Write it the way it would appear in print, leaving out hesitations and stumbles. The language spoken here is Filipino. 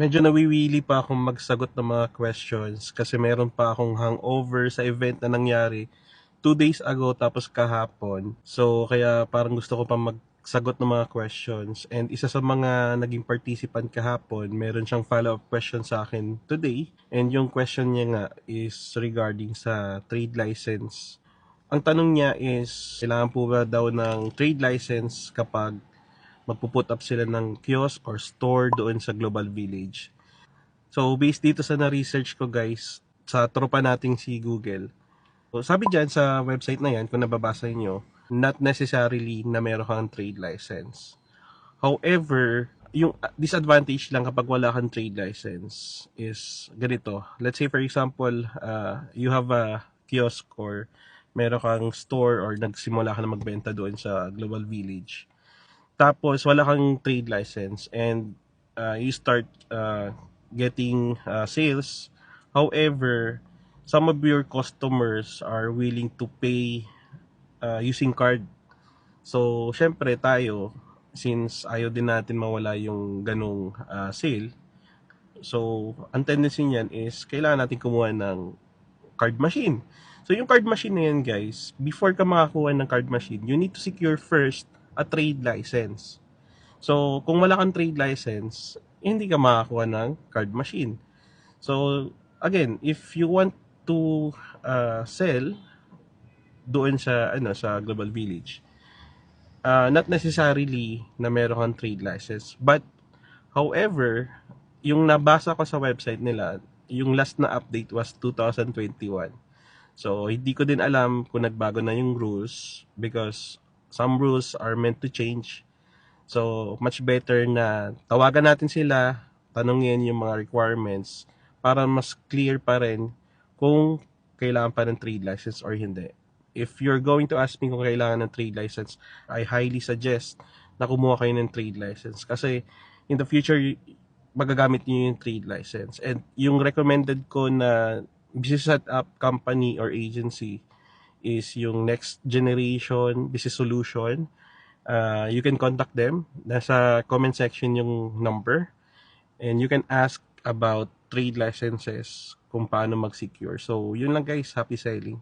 Medyo nawiwili pa akong magsagot ng mga questions kasi meron pa akong hangover sa event na nangyari 2 days ago tapos kahapon. So, kaya parang gusto ko pa magsagot ng mga questions. And isa sa mga naging participant kahapon, meron siyang follow-up question sa akin today. And yung question niya nga is regarding sa trade license. Ang tanong niya is, kailangan po ba daw ng trade license kapag magpuput up sila ng kiosk or store doon sa Global Village? So, based dito sa na-research ko guys, sa tropa nating si Google, so, sabi dyan sa website na yan, kung nababasa nyo, not necessarily na meron kang trade license. However, yung disadvantage lang kapag wala kang trade license is ganito. Let's say for example, you have a kiosk or meron kang store or nagsimula ka na magbenta doon sa Global Village. Tapos wala kang trade license and you start getting sales. However, some of your customers are willing to pay using card. So, syempre tayo, since ayaw din natin mawala yung ganong sale, so, ang tendency niyan is kailangan natin kumuha ng card machine. So, yung card machine na yan, guys, before ka makakuha ng card machine, you need to secure first a trade license. So, kung wala kang trade license, hindi ka makakuha ng card machine. So, again, if you want to sell doon sa sa Global Village, not necessarily na meron kang trade license. But, however, yung nabasa ko sa website nila, yung last na update was 2021. So, hindi ko din alam kung nagbago na yung rules because some rules are meant to change. So, much better na tawagan natin sila, tanungin yung mga requirements para mas clear pa rin kung kailangan pa ng trade license or hindi. If you're going to ask me kung kailangan ng trade license, I highly suggest na kumuha kayo ng trade license kasi in the future, magagamit niyo yung trade license. And yung recommended ko na business setup company or agency is yung Next Generation Business Solution. You can contact them. Nasa comment section yung number. And you can ask about trade licenses kung paano mag-secure. So, yun lang guys. Happy selling.